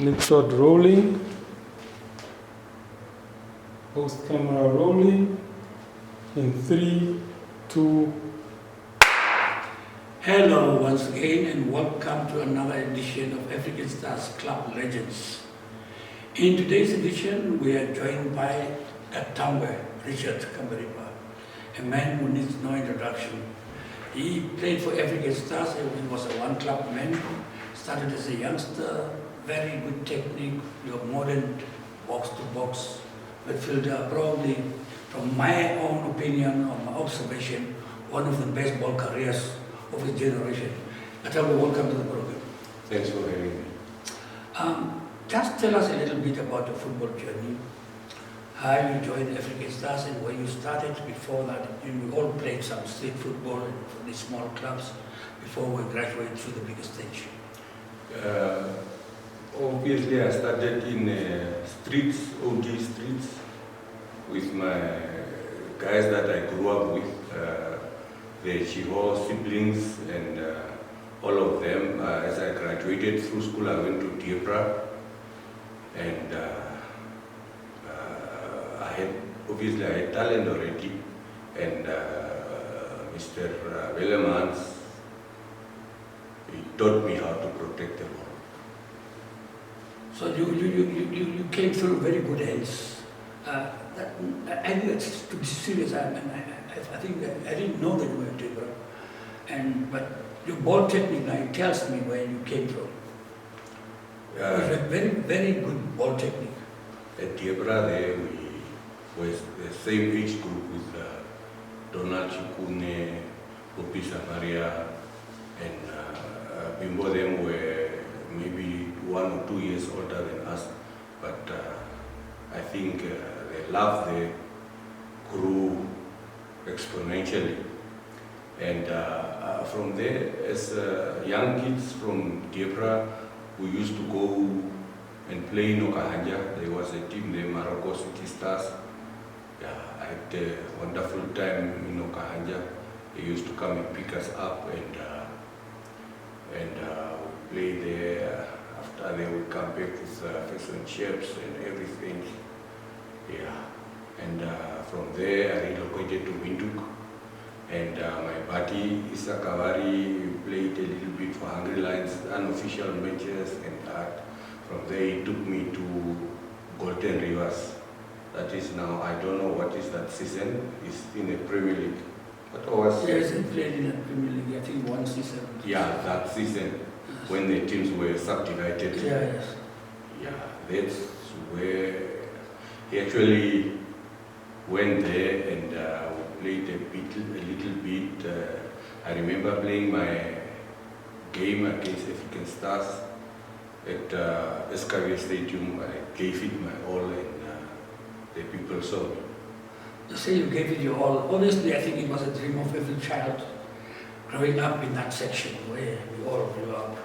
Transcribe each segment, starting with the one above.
Next shot rolling. Post camera rolling. In 3, 2. Hello once again and welcome to another edition of African Stars Club Legends. In today's edition we are joined by Katambwe Richard Kamberipa, a man who needs no introduction. He played for African Stars and he was a one-club man, started as a youngster, very good technique, your modern box-to-box midfielder, probably from my own opinion or my observation, one of the best ball careers of his generation. Katambwe, welcome to the program. Thanks for having me. Just tell us a little bit about your football journey, how you joined African Stars and where you started. Before that, you all played some street football for the small clubs before we graduated to the bigger stage. Obviously, I started in streets, OG streets, with my guys that I grew up with, the Chiho siblings, and all of them. As I graduated through school, I went to Diepra, and I had talent already, and Mr. Willemans, he taught me how to protect the ball. So you came through very good hands. I knew it's to be serious. I think that I didn't know that you were a Diepra, but your ball technique now tells me where you came from. It was a very, very good ball technique. At Diepra, there we was the same age group with Donald Chikune, Popi Samaria, and Bimbo. Them were maybe 1 or 2 years older than us, but I think the love there grew exponentially. And from there, as young kids from Diepra, we used to go and play in Okahanja. There was a team there, Morocco City Stars. Yeah, I had a wonderful time in Okahanja. They used to come and pick us up, and we play there. After they would come back with fish and chips and everything. Yeah, and from there I relocated to Windhoek, and my buddy Issa Kavari played a little bit for Hungry Lions, unofficial matches, and that. From there he took me to Golden Rivers. That is now, I don't know what is that season, it's in the Premier League. But Yes, he played in the Premier League, I think 1 season. Yeah, that season, when the teams were subdivided. Yeah, yes. Yeah, that's where he actually went there, and we played a little bit. I remember playing my game against African Stars at Escavia Stadium. I gave it my all, and the people saw me. You say you gave it your all. Obviously, I think it was a dream of every child growing up in that section where we all grew up.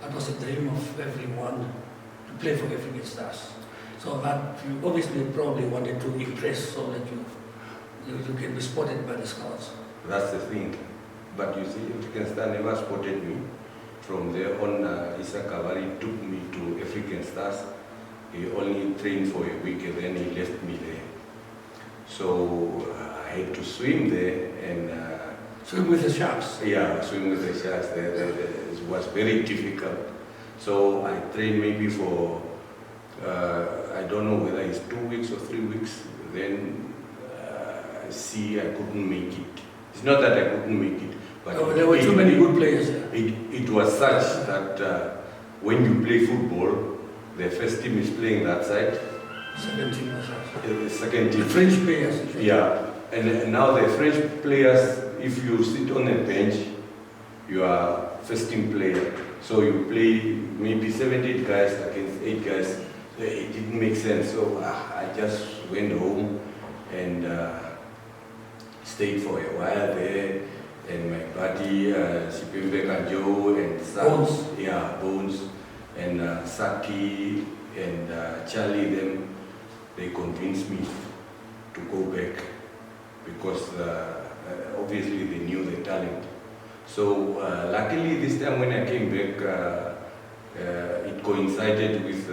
That was a dream of everyone to play for African Stars. So that you obviously probably wanted to impress so that you can be spotted by the scouts. That's the thing. But you see, African Stars never spotted me. From there on, Issa Kavari took me to African Stars. He only trained for a week and then he left me there. So I had to swim there and swim with the sharks? Yeah, swim with the sharks. It was very difficult. So I trained maybe for, I don't know whether it's 2 weeks or 3 weeks. Then I couldn't make it. It's not that I couldn't make it, but there were too many good players. It was such that when you play football, the first team is playing that side. Second team was The second team. the French players. Yeah, and now the French players, if you sit on a bench, you are first team player. So you play maybe 7, 8 guys against 8 guys. It didn't make sense. So I just went home and stayed for a while there. And my buddy, Sipimbe Joe and Sons, Bones, and Saki and Charlie, they convinced me to go back because obviously they knew the talent. So luckily this time when I came back, it coincided with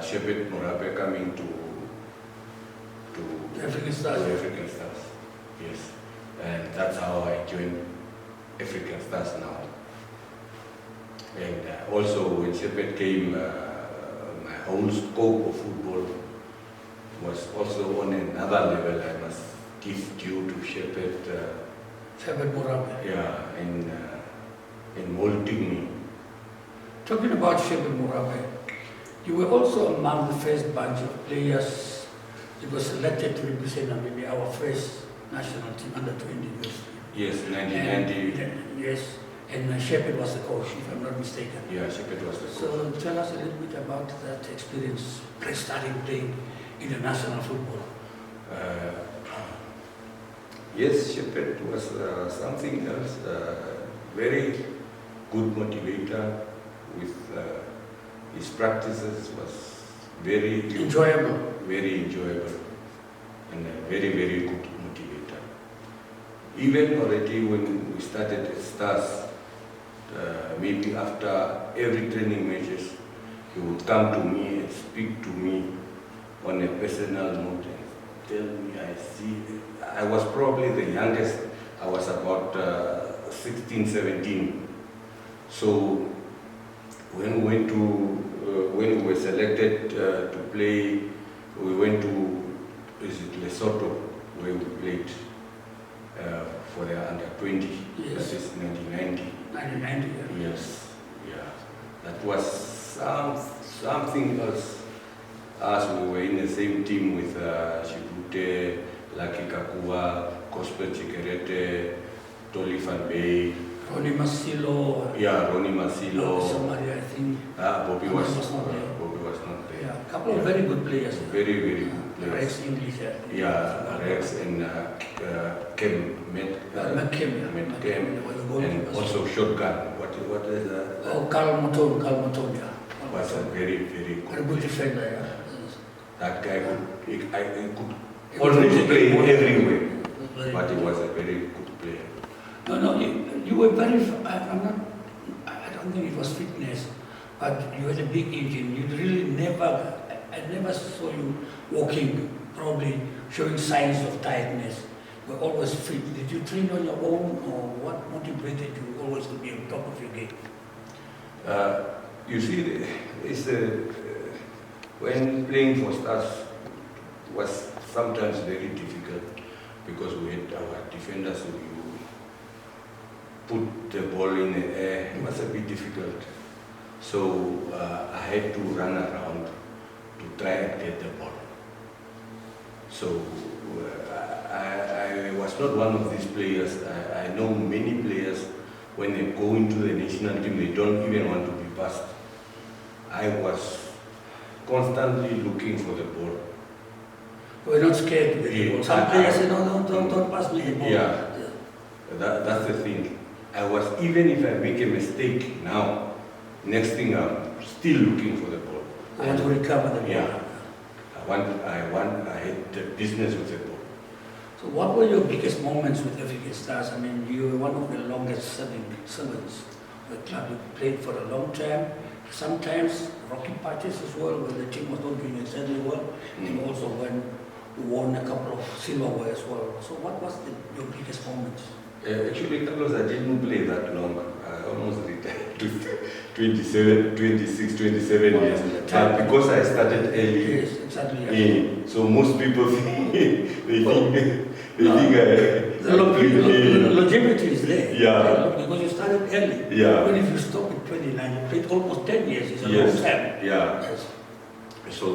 Shepherd Morabe coming to African Stars. African Stars. Yes, and that's how I joined African Stars now. And also when Shepherd came, my whole scope of football was also on another level. I must give due to Shepherd. Shepherd Morabe. Yeah, in molding me. Talking about Shepherd Morabe, you were also among the first bunch of players that was selected to represent Namibia, our first national team under 20 years. Yes, 1990. Yes, and Shepherd was the coach, if I'm not mistaken. Yeah, Shepherd was the coach. So tell us a little bit about that experience, starting playing international football. Yes, Shepherd was something else, very good motivator with his practices was very Enjoyable. very enjoyable and a very, very good motivator. Even already when we started at Stars, maybe after every training matches, he would come to me and speak to me on a personal note and tell me, I was probably the youngest. I was about 16, 17. So when we were selected to play, we went to Lesotho, where we played for the under 20. Yes. That is 1990. 1990. Yeah. Yes, yeah. That was something else. As we were in the same team with Shibute, Lucky Kakua, Gospel Chikerete, Tolly Van Bay. Ronnie Masilo. Yeah, Ronnie Masilo. Somebody, I think. Bobby was not there. Bobby was not there. Yeah, a couple of very good players. Very, very good players. Rex English. Yeah, Rex and Kem, Kem. and also Shotgun. What is that? Oh, Carl Moton, yeah. Was a very, very Very good. good defender, yeah. That guy could almost play everywhere, but he was a very good player. No, you were very, I don't think it was fitness, but you had a big engine. You really I never saw you walking, probably showing signs of tiredness. You were always fit. Did you train on your own, or what motivated you always to be on top of your game? You see, when playing for Stars was sometimes very difficult because we had our defenders who you put the ball in the air. It was a bit difficult. So I had to run around to try and get the ball. So I was not one of these players. I know many players, when they go into the national team, they don't even want to be passed. I was constantly looking for the ball. You were not scared to get the ball. Some players say, no, don't pass me the ball. Yeah. That's the thing. I was, even if I make a mistake now, next thing I'm still looking for the ball. I want to recover the ball. Yeah. I had the business with the ball. So what were your biggest moments with African Stars? I mean, you were one of the longest serving servants of the club. You played for a long time. Sometimes rocky patches as well, where the team was not doing exactly well. And also when you won a couple of silverware as well. So what was your biggest moment? Actually, Carlos, I didn't play that long. I almost retired to 26, 27 years. But because I started early, Yes, exactly. so most people think The longevity is there. Yeah. Because you started early. Yeah. Even if you stop at 29, you played almost 10 years. It's a Yes. long time. Yeah. Yes. So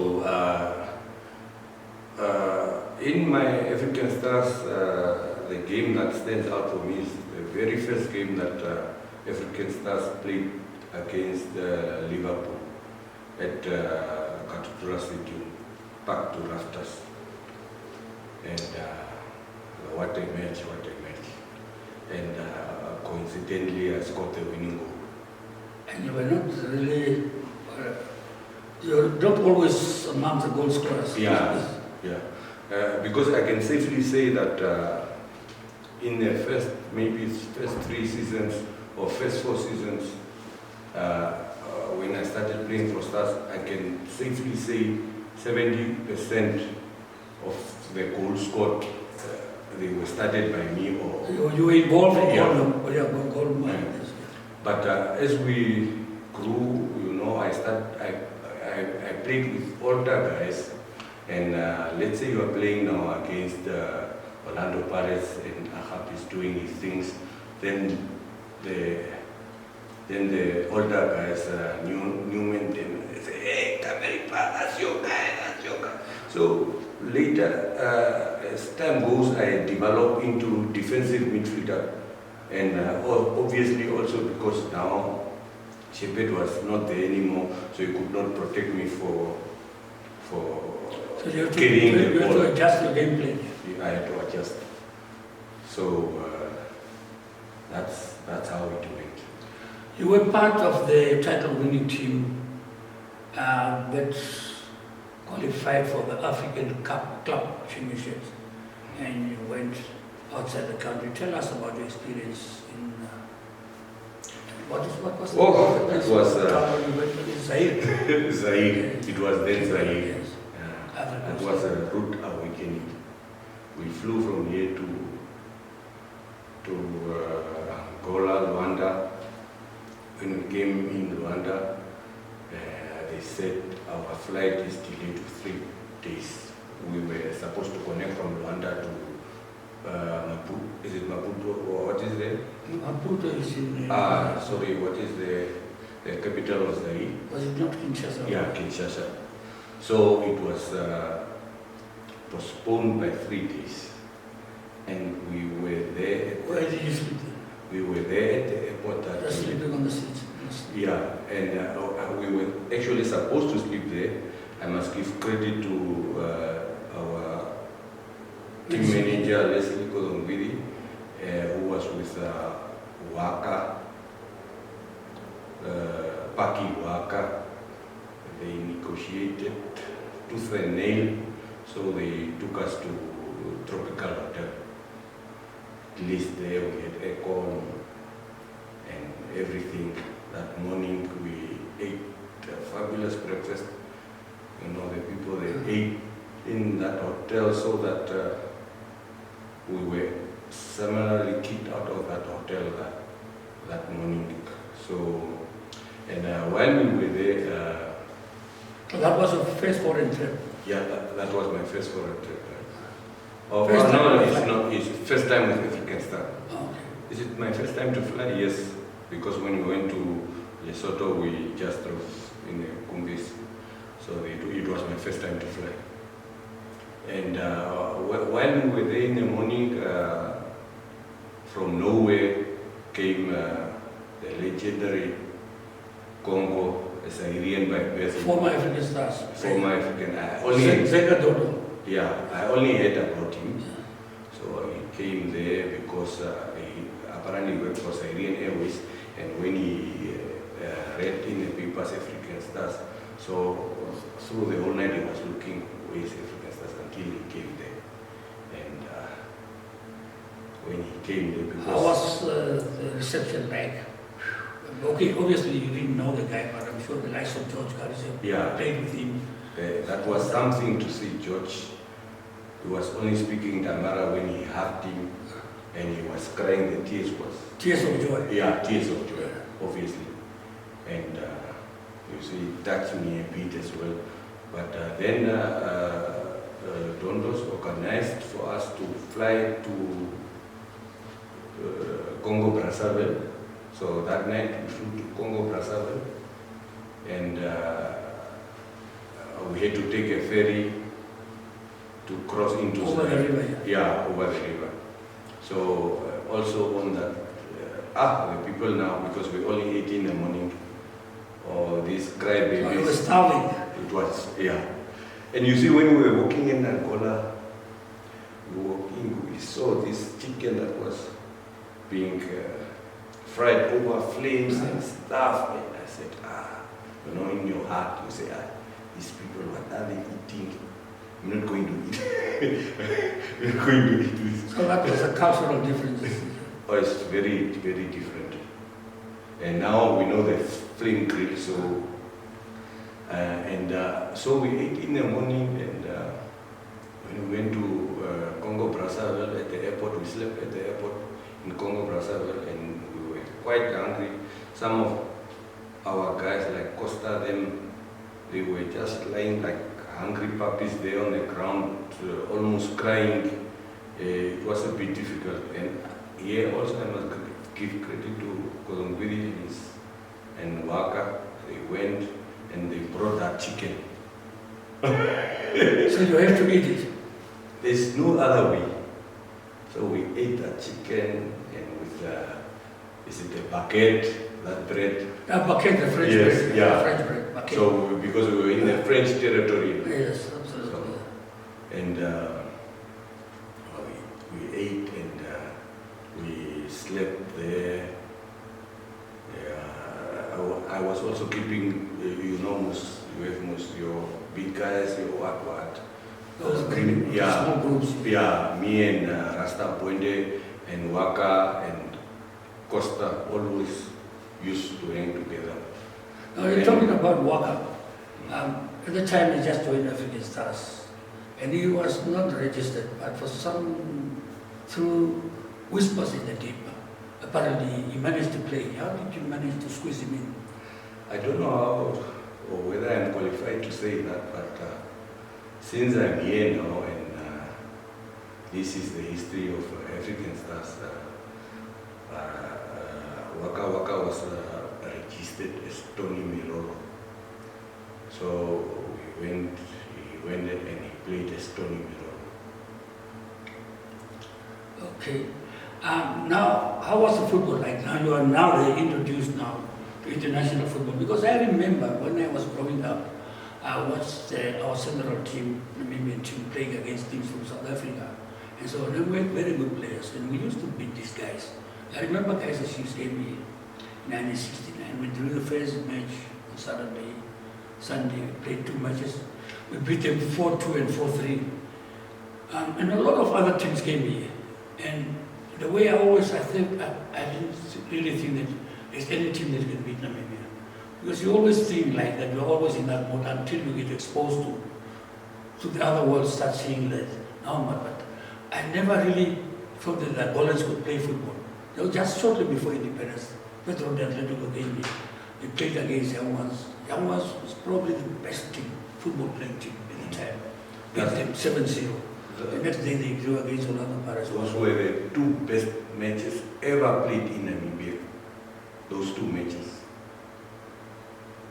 in my African Stars, the game that stands out for me is the very first game that African Stars played against Liverpool at Katutura Stadium, packed to rafters. And what a match. And coincidentally, I scored the winning goal. And you were not really, you're not always among the goal scorers. Yeah. Because I can safely say that in the first 3 seasons or first 4 seasons, when I started playing for Stars, I can safely say 70% of the goals scored, they were started by me or... You were involved in Yeah. all of them? Yeah, goal Yeah. yes. But as we grew, I played with older guys, and let's say you are playing now against Orlando Pirates and Ahab is doing his things, then the older guys, Newman, they say, hey, Kameripa, that's your guy. So later, as time goes, I develop into defensive midfielder. And obviously also because now Shepard was not there anymore, so he could not protect me for So you have to, carrying the you have to ball. adjust your game plan. I had to adjust. So that's how it went. You were part of the title-winning team that qualified for the African Cup Club Championships, and you went outside the country. Tell us about your experience in what was Oh, it was you went to Zaire. Zaire. It was then Zaire. Yes. Africa. It was a rude awakening. We flew from here to Angola, Rwanda. When we came in Rwanda, they said our flight is delayed to 3 days. We were supposed to connect from Rwanda to Maputo. Is it Maputo or what is it? Maputo is in... Sorry, what is the capital of Zaire? Was it not Kinshasa? Yeah, Kinshasa. So it was postponed by 3 days. And we were there. Where did you sleep? We were there at the airport. Just sleeping on the seats. Yeah, and we were actually supposed to sleep there. I must give credit to our team manager, Leslie Kozongwiri, who was with Waka, Paki Waka. They negotiated tooth and nail, so they took us to Tropical Hotel. At least there we had aircon and everything. That morning we ate a fabulous breakfast. You know, the people, they ate in that hotel so that we were summarily kicked out of that hotel that morning. So, and while we were there, That was your first foreign trip? yeah, that was my first foreign trip. Oh, First time no, to it's fly? not. It's first time with African Star. Okay. Is it my first time to fly? Yes, because when we went to Lesotho, we just drove in the Kumbis. So it was my first time to fly. And while we were there in the morning, from nowhere came the legendary Congo, a Zairian by birth. Former African Stars. Former African. Zega Dodo. Yeah, I only heard about him. So he came there because he apparently worked for Zairian Airways, and when he read in the papers African Stars, so through the whole night he was looking where is African Stars until he came there. And when he came there, because... How was the reception like? Okay, obviously you didn't know the guy, but I'm sure the likes of George Garrison played with him. That was something to see. George, he was only speaking Damara when he hugged him, and he was crying. The tears was... Tears of joy. Yeah, tears of joy, obviously. And you see, it touched me a bit as well. But then Dondos organized for us to fly to Congo Brazzaville. So that night we flew to Congo Brazzaville, and we had to take a ferry to cross into Over the river. Yeah, over the river. So also on that, the people now, because we only ate in the morning, or these crybabies. You were starving. It was, yeah. And you see, when we were walking in Angola, we saw this chicken that was being fried over flames and stuff. And I said, you know, in your heart, you say, these people, what are they eating? I'm not going to eat. I'm not going to eat this. So that was a cultural difference. Oh, it's very, very different. And now we know the flame grill. So so we ate in the morning, and when we went to Congo Brazzaville at the airport, we slept at the airport in Congo Brazzaville, and we were quite hungry. Some of our guys like Costa, they were just lying like hungry puppies there on the ground, almost crying. It was a bit difficult. And here also I must give credit to Kolongwiri and Waka. They went and they brought that chicken. So you have to eat it. There's no other way. So we ate that chicken, and with is it a baguette, that bread? A baguette, the French Yes, bread. yeah. French bread, baguette. So because we were in the French territory, Yes, absolutely. and we ate, and we slept there. I was also keeping, you have most your big guys, your what. Those Yeah. small groups. Yeah, me and Rasta Poinde and Waka and Costa always used to hang together. Now you're talking about Waka. At the time he just joined African Stars, and he was not registered, but for through whispers in the deep, apparently he managed to play. How did you manage to squeeze him in? I don't know how or whether I'm qualified to say that, but since I'm here now, and this is the history of African Stars, Waka Waka was registered as Tony Miloro. So he went and he played as Tony Miloro. Okay. Now, how was the football like? Now you are now introduced now to international football, because I remember when I was growing up, I watched our central team, Namibian team, playing against teams from South Africa. And so they were very good players, and we used to beat these guys. I remember Kaiser Chiefs gave me in 1969. We drew the first match on Saturday, Sunday, we played 2 matches. We beat them 4-2 and 4-3. And a lot of other teams came here. And the way I didn't really think that there's any team that can beat Namibia. Because you always think like that, you're always in that mode until you get exposed to the other world, start seeing that. No, but I never really thought that the Angolans could play football. They were just shortly before independence, Petro de Atletico came here. They played against Young Ones. Young Ones was probably the best team, football playing team at the time. Beat them 7-0. The next day they drew against Orlando Pirates. Those were the 2 best matches ever played in Namibia. Those 2 matches.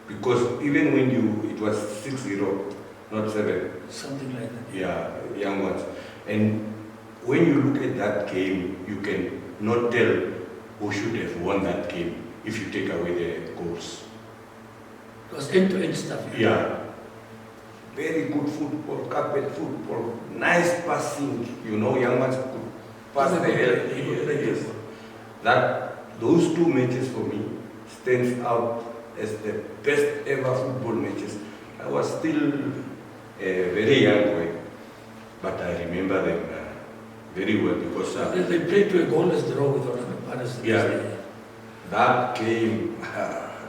Because even when it was 6-0, not 7. Something like that. Yeah, Young Ones. And when you look at that game, you can not tell who should have won that game if you take away the goals. It was end-to-end stuff. Yeah. Very good football, carpet football, nice passing. Young Ones could pass the Yes. Those 2 matches for me stands out as the best ever football matches. I was still a very young boy, but I remember them very well because They played to a goalless draw with Orlando Pirates. Yeah. that game,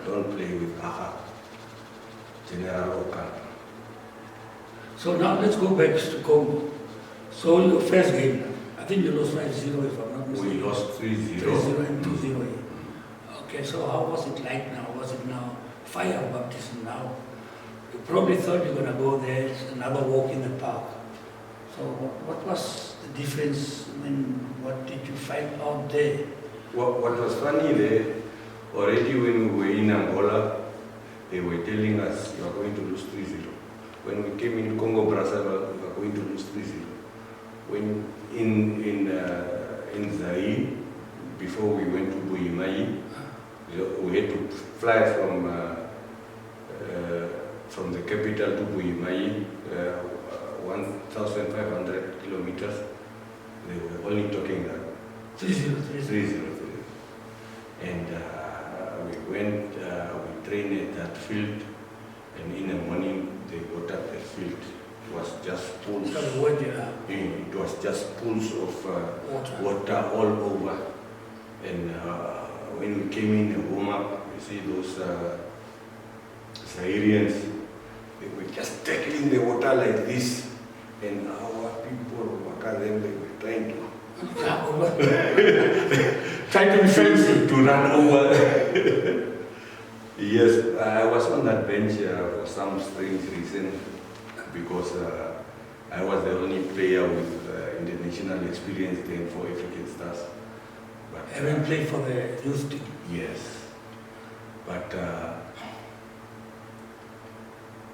don't play with General Oka. So now let's go back to Congo. So your first game, I think you lost 5-0 if I'm not mistaken. We lost 3-0. 3-0 and 2-0. Okay, so how was it like now? Was it now fire baptism now? You probably thought you were going to go there, it's another walk in the park. So what was the difference? I mean, what did you find out there? What was funny there, already when we were in Angola, they were telling us, you are going to lose 3-0. When we came in Congo Brazzaville, we are going to lose 3-0. When in Zaire, before we went to Buimai, we had to fly from the capital to Buimai, 1,500 kilometers. They were only talking that 3-0. And we went, we trained at that field, and in the morning they got up the field. It was just pools. It was just pools of water all over. And when we came in the warm up, you see those Zairians, they were just tackling the water like this, and our people, Wakadem, they were trying to Try to be fancy. to run over. Yes, I was on that bench for some strange reason because I was the only player with international experience then for African Stars. But Having played for the youth team. yes, but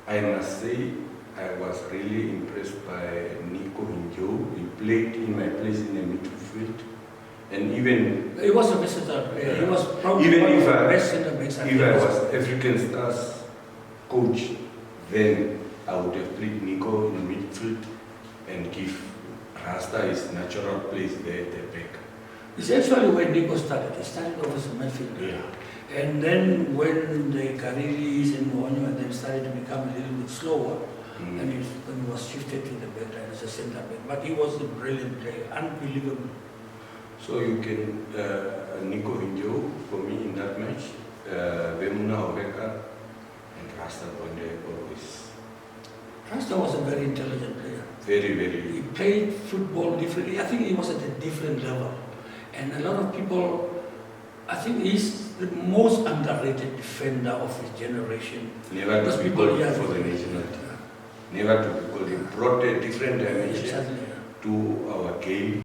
I must say I was really impressed by Nico Hinjo. He played in my place in the midfield, and even He was a visitor. He was probably Even one of if the I- best center backs. if I was African Stars coach, then I would have played Nico in midfield and give Rasta his natural place there at the back. It's actually when Nico started. He started off as a midfielder. And then when the Kariris and Moonyo and them started to become a little bit slower, Mm. and when he was shifted to the back line as a centre back. But he was a brilliant player, unbelievable. So you can, Nico Hinjo for me in that match, Vemuna Oveka and Rasta Bonde always Rasta was a very intelligent player. very, very. He played football differently. I think he was at a different level. And a lot of people, I think he's the most underrated defender of his generation. Never Because to be people, called yeah, for the national team. Never to be called. He brought a different dimension Exactly. to our game.